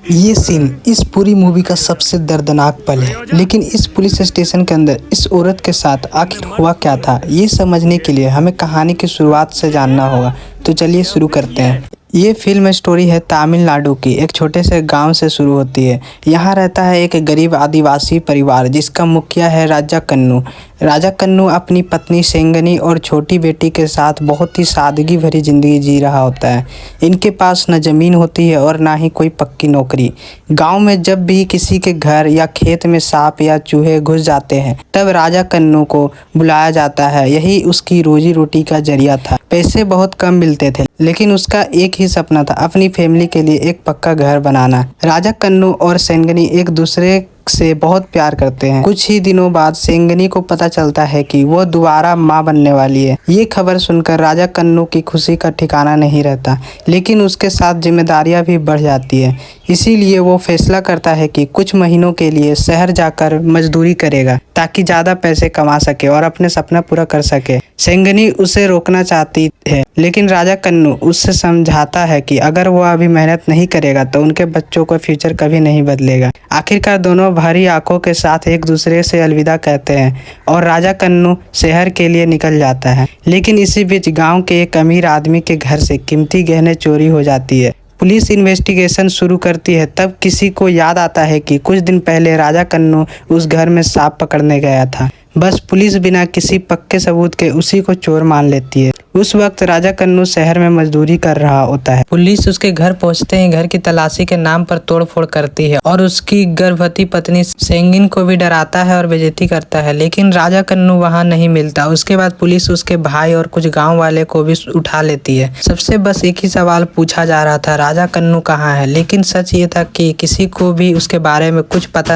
ये सीन इस पूरी मूवी का सबसे दर्दनाक पल है। लेकिन इस पुलिस स्टेशन के अंदर इस औरत के साथ आखिर हुआ क्या था, ये समझने के लिए हमें कहानी की शुरुआत से जानना होगा। तो चलिए शुरू करते हैं। ये फिल्म स्टोरी है तमिलनाडु की। एक छोटे से गांव से शुरू होती है। यहाँ रहता है एक गरीब आदिवासी परिवार जिसका मुखिया है राजा कन्नू। राजा कन्नू अपनी पत्नी सेंगनी और छोटी बेटी के साथ बहुत ही सादगी भरी जिंदगी जी रहा होता है। इनके पास न जमीन होती है और ना ही कोई पक्की नौकरी। गांव में जब भी किसी के घर या खेत में सांप या चूहे घुस जाते हैं तब राजा कन्नू को बुलाया जाता है। यही उसकी रोजी रोटी का जरिया था। पैसे बहुत कम मिलते थे लेकिन उसका एक ही सपना था, अपनी फैमिली के लिए एक पक्का घर बनाना। राजा कन्नू और सेंगनी एक दूसरे से बहुत प्यार करते हैं। कुछ ही दिनों बाद सेंगनी को पता चलता है कि वो दोबारा मां बनने वाली है। ये खबर सुनकर राजा कन्नू की खुशी का ठिकाना नहीं रहता, लेकिन उसके साथ जिम्मेदारियां भी बढ़ जाती है। इसीलिए वो फैसला करता है कि कुछ महीनों के लिए शहर जाकर मजदूरी करेगा ताकि ज्यादा पैसे कमा सके और अपने सपना पूरा कर सके। सेंगनी उसे रोकना चाहती है लेकिन राजा कन्नू उससे समझाता है कि अगर वो अभी मेहनत नहीं करेगा तो उनके बच्चों का फ्यूचर कभी नहीं बदलेगा। आखिरकार दोनों भारी आंखों के साथ एक दूसरे से अलविदा कहते हैं और राजा कन्नू शहर के लिए निकल जाता है। लेकिन इसी बीच गांव के एक अमीर आदमी के घर से कीमती गहने चोरी हो जाती है। पुलिस इन्वेस्टिगेशन शुरू करती है। तब किसी को याद आता है कि कुछ दिन पहले राजा कन्नू उस घर में सांप पकड़ने गया था। बस पुलिस बिना किसी पक्के सबूत के उसी को चोर मान लेती है। उस वक्त राजा कन्नू शहर में मजदूरी कर रहा होता है। पुलिस उसके घर पहुंचते ही घर की तलाशी के नाम पर तोड़फोड़ करती है और उसकी गर्भवती पत्नी सेंगिन को भी डराता है और बेइज्जती करता है। लेकिन राजा कन्नू वहां नहीं मिलता। उसके बाद पुलिस उसके भाई और कुछ गांव वाले को भी उठा लेती है। सबसे बस एक ही सवाल पूछा जा रहा था, राजा कन्नू कहाँ है। लेकिन सच ये था कि किसी को भी उसके बारे में कुछ पता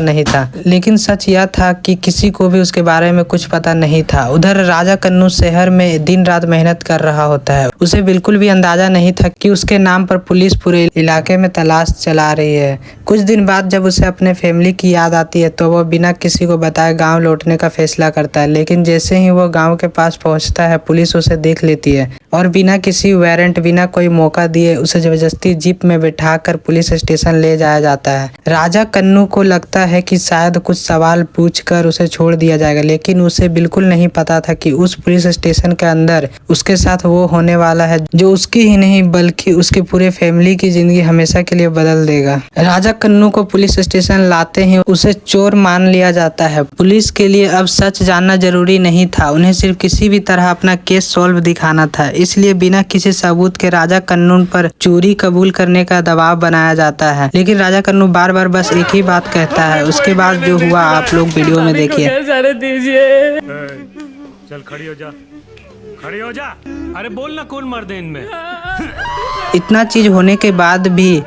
नहीं था। उधर राजा कन्नू शहर में दिन रात मेहनत कर रहा होता है। उसे बिल्कुल भी अंदाजा नहीं था कि उसके नाम पर पुलिस पूरे इलाके में तलाश चला रही है। कुछ दिन बाद जब उसे अपने फैमिली की याद आती है तो वह बिना किसी को बताए गांव लौटने का फैसला करता है। लेकिन जैसे ही वो गांव के पास पहुंचता है पुलिस उसे देख लेती है और बिना किसी वारंट, बिना कोई मौका दिए उसे जबरदस्ती जीप में बैठाकर पुलिस स्टेशन ले जाया जाता है। राजा कन्नू को लगता है कि शायद कुछ सवाल पूछकर उसे छोड़ दिया जाएगा, लेकिन उसे बिल्कुल नहीं पता था कि उस पुलिस स्टेशन के अंदर उसके साथ वो होने वाला है जो उसकी ही नहीं बल्कि उसके पूरे फैमिली की जिंदगी हमेशा के लिए बदल देगा। राजा कन्नू को पुलिस स्टेशन लाते ही उसे चोर मान लिया जाता है। पुलिस के लिए अब सच जानना जरूरी नहीं था, उन्हें सिर्फ किसी भी तरह अपना केस सॉल्व दिखाना था। इसलिए बिना किसी सबूत के राजा कन्नू पर चोरी कबूल करने का दबाव बनाया जाता है। लेकिन राजा कन्नू बार बार बस एक ही बात कहता है। उसके बाद जो हुआ आप लोग वीडियो में देखिए। चल खड़ी हो जा, खड़ी हो जा। अरे बोल ना, कौन मर्द है इनमें। इतना चीज होने के बाद भी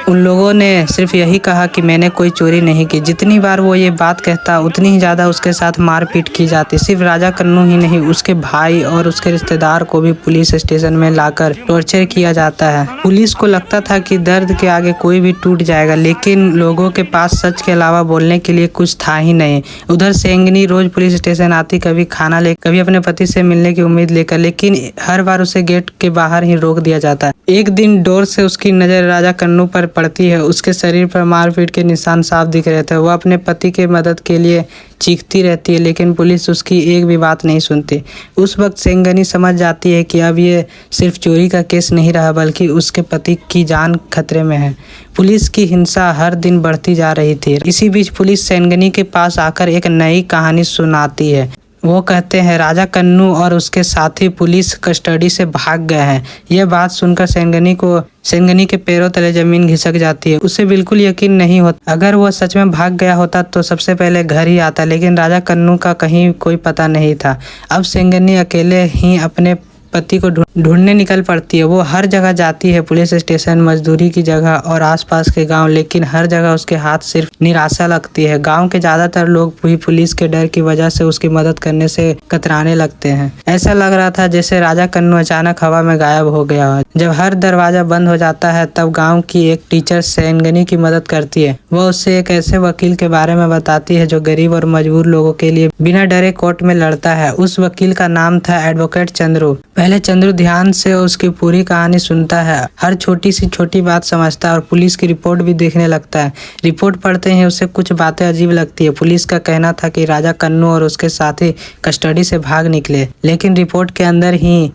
उन लोगों ने सिर्फ यही कहा कि मैंने कोई चोरी नहीं की। जितनी बार वो ये बात कहता उतनी ही ज्यादा उसके साथ मारपीट की जाती। सिर्फ राजा कन्नू ही नहीं, उसके भाई और उसके रिश्तेदार को भी पुलिस स्टेशन में लाकर टॉर्चर किया जाता है। पुलिस को लगता था कि दर्द के आगे कोई भी टूट जाएगा, लेकिन लोगों के पास सच के अलावा बोलने के लिए कुछ था ही नहीं। उधर सेंगनी रोज पुलिस स्टेशन आती, कभी खाना ले, कभी अपने पति से मिलने की उम्मीद लेकर, लेकिन हर बार उसे गेट के बाहर ही रोक दिया जाता। एक दिन डोर से उसकी नजर राजा कन्नू पर पड़ती है। उसके शरीर पर मारपीट के निशान साफ दिख रहे थे। वो अपने पति के मदद के लिए चीखती रहती है, लेकिन पुलिस उसकी एक भी बात नहीं सुनती। उस वक्त सेंगनी समझ जाती है कि अब ये सिर्फ चोरी का केस नहीं रहा बल्कि उसके पति की जान खतरे में है। पुलिस की हिंसा हर दिन बढ़ती जा रही थी। इसी बीच पुलिस सेंगनी के पास आकर एक नई कहानी सुनाती है। वो कहते हैं राजा कन्नू और उसके साथी पुलिस कस्टडी से भाग गए हैं। यह बात सुनकर सेंगनी के पैरों तले जमीन घिसक जाती है। उसे बिल्कुल यकीन नहीं होता। अगर वो सच में भाग गया होता तो सबसे पहले घर ही आता, लेकिन राजा कन्नू का कहीं कोई पता नहीं था। अब सेंगनी अकेले ही अपने पति को ढूंढने निकल पड़ती है। वो हर जगह जाती है, पुलिस स्टेशन, मजदूरी की जगह और आसपास के गांव, लेकिन हर जगह उसके हाथ सिर्फ निराशा लगती है। गांव के ज्यादातर लोग भी पुलिस के डर की वजह से उसकी मदद करने से कतराने लगते हैं। ऐसा लग रहा था जैसे राजा कन्नू अचानक हवा में गायब हो गया हो। जब हर दरवाजा बंद हो जाता है तब गाँव की एक टीचर सेंगनी की मदद करती है। वह उससे एक ऐसे वकील के बारे में बताती है जो गरीब और मजबूर लोगों के लिए बिना डरे कोर्ट में लड़ता है। उस वकील का नाम था एडवोकेट चंद्रू। पहले चंद्रू ध्यान से उसकी पूरी कहानी सुनता है, हर छोटी सी छोटी बात समझता है और पुलिस की रिपोर्ट भी देखने लगता है। रिपोर्ट पढ़ते ही उसे कुछ बातें अजीब लगती है। पुलिस का कहना था कि राजा कन्नू और उसके साथी कस्टडी से भाग निकले, लेकिन रिपोर्ट के अंदर ही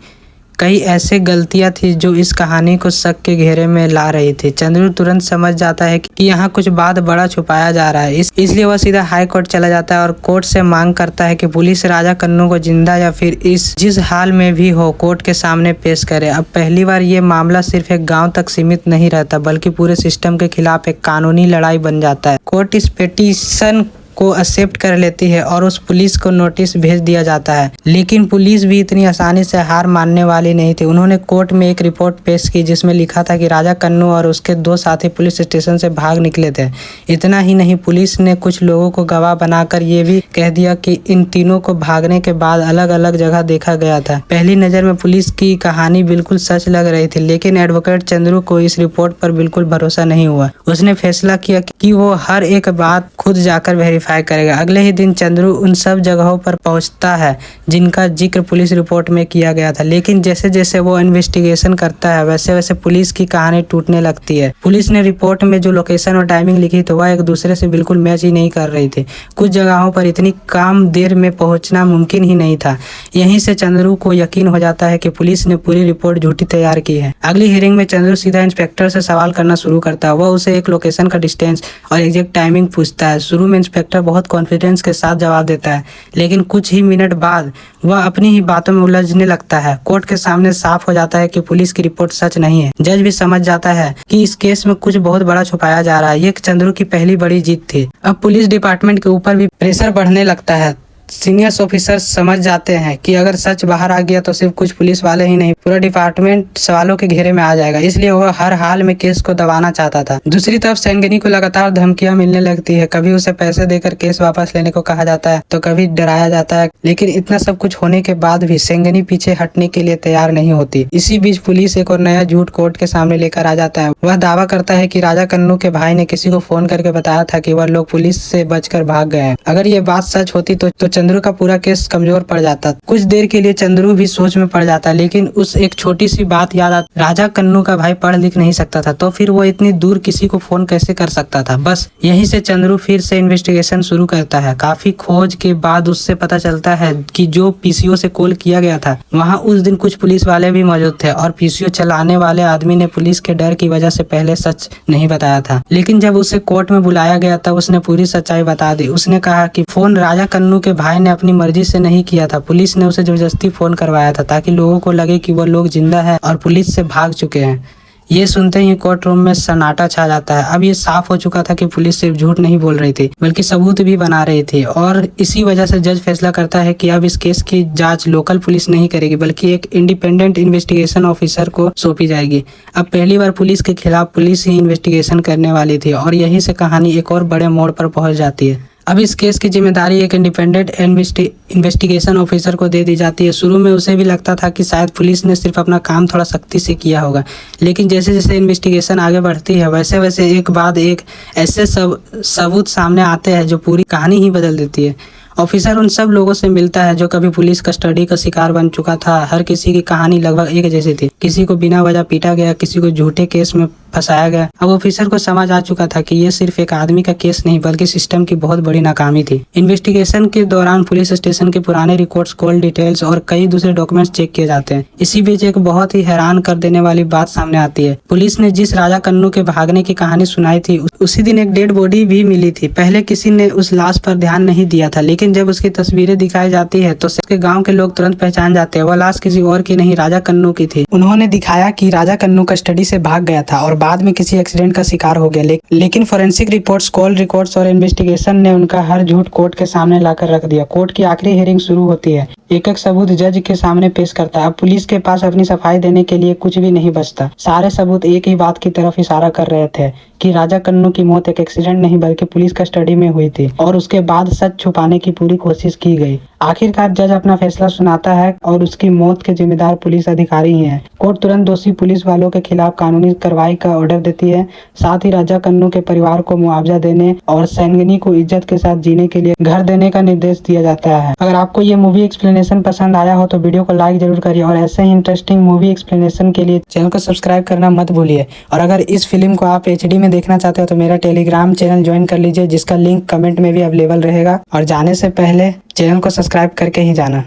कई ऐसे गलतियां थी जो इस कहानी को शक के घेरे में ला रही थी। चंद्रू तुरंत समझ जाता है कि यहाँ कुछ बात बड़ा छुपाया जा रहा है, इसलिए वह सीधा हाई कोर्ट चला जाता है और कोर्ट से मांग करता है कि पुलिस राजा कन्नू को जिंदा या फिर जिस हाल में भी हो कोर्ट के सामने पेश करे। अब पहली बार ये मामला सिर्फ एक गाँव तक सीमित नहीं रहता, बल्कि पूरे सिस्टम के खिलाफ एक कानूनी लड़ाई बन जाता है। कोर्ट इस पिटीशन को एक्सेप्ट कर लेती है और उस पुलिस को नोटिस भेज दिया जाता है, लेकिन पुलिस भी इतनी आसानी से हार मानने वाली नहीं थी। उन्होंने कोर्ट में एक रिपोर्ट पेश की जिसमें लिखा था कि राजा कन्नू और उसके 2 साथी पुलिस स्टेशन से भाग निकले थे। इतना ही नहीं, पुलिस ने कुछ लोगों को गवाह बनाकर ये भी कह दिया कि इन तीनों को भागने के बाद अलग अलग जगह देखा गया था। पहली नजर में पुलिस की कहानी बिल्कुल सच लग रही थी, लेकिन एडवोकेट चंद्रू को इस रिपोर्ट पर बिल्कुल भरोसा नहीं हुआ। उसने फैसला किया कि वो हर एक बात खुद जाकर वेरीफाई करेगा। अगले ही दिन चंद्रू उन सब जगहों पर पहुंचता है जिनका जिक्र पुलिस रिपोर्ट में किया गया था, लेकिन जैसे जैसे वो इन्वेस्टिगेशन करता है वैसे वैसे पुलिस की कहानी टूटने लगती है। पुलिस ने रिपोर्ट में जो लोकेशन और टाइमिंग लिखी तो वह एक दूसरे से बिल्कुल मैच ही नहीं कर रही थी। कुछ जगहों पर इतनी कम देर में पहुंचना मुमकिन ही नहीं था। यहीं से चंद्रू को यकीन हो जाता है कि पुलिस ने पूरी रिपोर्ट झूठी तैयार की है। अगली हियरिंग में चंद्रू सीधा इंस्पेक्टर से सवाल करना शुरू करता है। वह उसे एक लोकेशन का डिस्टेंस और एग्जैक्ट टाइमिंग पूछता है। शुरू में इंस्पेक्टर बहुत कॉन्फिडेंस के साथ जवाब देता है, लेकिन कुछ ही मिनट बाद वह अपनी ही बातों में उलझने लगता है। कोर्ट के सामने साफ हो जाता है कि पुलिस की रिपोर्ट सच नहीं है। जज भी समझ जाता है कि इस केस में कुछ बहुत बड़ा छुपाया जा रहा है। ये चंद्रू की पहली बड़ी जीत थी। अब पुलिस डिपार्टमेंट के ऊपर भी प्रेशर बढ़ने लगता है। सीनियर्स ऑफिसर समझ जाते हैं कि अगर सच बाहर आ गया तो सिर्फ कुछ पुलिस वाले ही नहीं, पूरा डिपार्टमेंट सवालों के घेरे में आ जाएगा, इसलिए वह हर हाल में केस को दबाना चाहता था। दूसरी तरफ सेंगनी को लगातार धमकियां मिलने लगती है। कभी उसे पैसे देकर केस वापस लेने को कहा जाता है तो कभी डराया जाता है, लेकिन इतना सब कुछ होने के बाद भी सेंगनी पीछे हटने के लिए तैयार नहीं होती। इसी बीच पुलिस एक और नया झूठ कोर्ट के सामने लेकर आ जाता है। वह दावा करता है कि राजा कन्नू के भाई ने किसी को फोन करके बताया था कि वह लोग पुलिस से बचकर भाग गए हैं। अगर ये बात सच होती तो चंद्रू का पूरा केस कमजोर पड़ जाता। कुछ देर के लिए चंद्रू भी सोच में पड़ जाता, लेकिन उस एक छोटी सी बात याद आती, राजा कन्नू का भाई पढ़ लिख नहीं सकता था तो फिर वो इतनी दूर किसी को फोन कैसे कर सकता था। बस यहीं से चंद्रू फिर से इन्वेस्टिगेशन शुरू करता है। काफी खोज के बाद उससे पता चलता है कि जो पीसीओ से कॉल किया गया था वहाँ उस दिन कुछ पुलिस वाले भी मौजूद थे और पीसीओ चलाने वाले आदमी ने पुलिस के डर की वजह से पहले सच नहीं बताया था। लेकिन जब उसे कोर्ट में बुलाया गया तब उसने पूरी सच्चाई बता दी। उसने कहा कि फोन राजा कन्नू के भाई ने अपनी मर्जी से नहीं किया था, पुलिस ने उसे जबरदस्ती फोन करवाया था ताकि लोगों को लगे कि वो लोग जिंदा है और पुलिस से भाग चुके हैं। ये सुनते ही कोर्ट रूम में सन्नाटा छा जाता है। अब ये साफ हो चुका था कि पुलिस सिर्फ झूठ नहीं बोल रही थी बल्कि सबूत भी बना रही थी, और इसी वजह से जज फैसला करता है कि अब इस केस की जांच लोकल पुलिस नहीं करेगी बल्कि एक इंडिपेंडेंट इन्वेस्टिगेशन ऑफिसर को सौंपी जाएगी। अब पहली बार पुलिस के खिलाफ पुलिस ही इन्वेस्टिगेशन करने वाली थी और यहीं से कहानी एक और बड़े मोड़ पर पहुंच जाती है। अब इस केस की जिम्मेदारी एक इंडिपेंडेंट इन्वेस्टिगेशन ऑफिसर को दे दी जाती है। शुरू में उसे भी लगता था कि शायद पुलिस ने सिर्फ अपना काम थोड़ा सख्ती से किया होगा, लेकिन जैसे जैसे इन्वेस्टिगेशन आगे बढ़ती है वैसे वैसे एक बाद एक ऐसे सबूत सामने आते हैं जो पूरी कहानी ही बदल देती है। ऑफिसर उन सब लोगों से मिलता है जो कभी पुलिस कस्टडी का शिकार बन चुका था। हर किसी की कहानी लगभग एक जैसी थी। किसी को बिना वजह पीटा गया, किसी को झूठे केस में फंसाया गया। अब ऑफिसर को समझ आ चुका था कि ये सिर्फ एक आदमी का केस नहीं बल्कि सिस्टम की बहुत बड़ी नाकामी थी। इन्वेस्टिगेशन के दौरान पुलिस स्टेशन के पुराने रिकॉर्ड्स, कॉल डिटेल्स और कई दूसरे डॉक्यूमेंट्स चेक किए जाते हैं। इसी बीच एक बहुत ही हैरान कर देने वाली बात सामने आती है। पुलिस ने जिस राजा कन्नू के भागने की कहानी सुनाई थी उसी दिन एक डेड बॉडी भी मिली थी। पहले किसी ने उस लाश पर ध्यान नहीं दिया था, लेकिन जब उसकी तस्वीरें दिखाई जाती है तो सबके गांव के लोग तुरंत पहचान जाते हैं। वह लाश किसी और की नहीं, राजा कन्नू की थी। उन्होंने दिखाया कि राजा कन्नू कस्टडी से भाग गया था और बाद में किसी एक्सीडेंट का शिकार हो गया, लेकिन फोरेंसिक रिपोर्ट्स, कॉल रिकॉर्ड्स और इन्वेस्टिगेशन ने उनका हर झूठ कोर्ट के सामने लाकर रख दिया। कोर्ट की आखिरी हियरिंग शुरू होती है। एक एक सबूत जज के सामने पेश करता है। अब पुलिस के पास अपनी सफाई देने के लिए कुछ भी नहीं बचता। सारे सबूत एक ही बात की तरफ इशारा कर रहे थे कि राजा कन्नू की मौत एक एक्सीडेंट नहीं बल्कि पुलिस कस्टडी में हुई थी, और उसके बाद सच छुपाने की पूरी कोशिश की गई। आखिरकार जज अपना फैसला सुनाता है और उसकी मौत के जिम्मेदार पुलिस अधिकारी ही हैं। कोर्ट तुरंत दोषी पुलिस वालों के खिलाफ कानूनी कार्रवाई का ऑर्डर देती है। साथ ही राजा कन्नू के परिवार को मुआवजा देने और सैंगनी को इज्जत के साथ जीने के लिए घर देने का निर्देश दिया जाता है। अगर आपको ये मूवी एक्सप्लेनेशन एक्सप्लेनेशन पसंद आया हो तो वीडियो को लाइक जरूर करिए और ऐसे ही इंटरेस्टिंग मूवी एक्सप्लेनेशन के लिए चैनल को सब्सक्राइब करना मत भूलिए। और अगर इस फिल्म को आप HD में देखना चाहते हो तो मेरा टेलीग्राम चैनल ज्वाइन कर लीजिए, जिसका लिंक कमेंट में भी अवेलेबल रहेगा। और जाने से पहले चैनल को सब्सक्राइब करके ही जाना।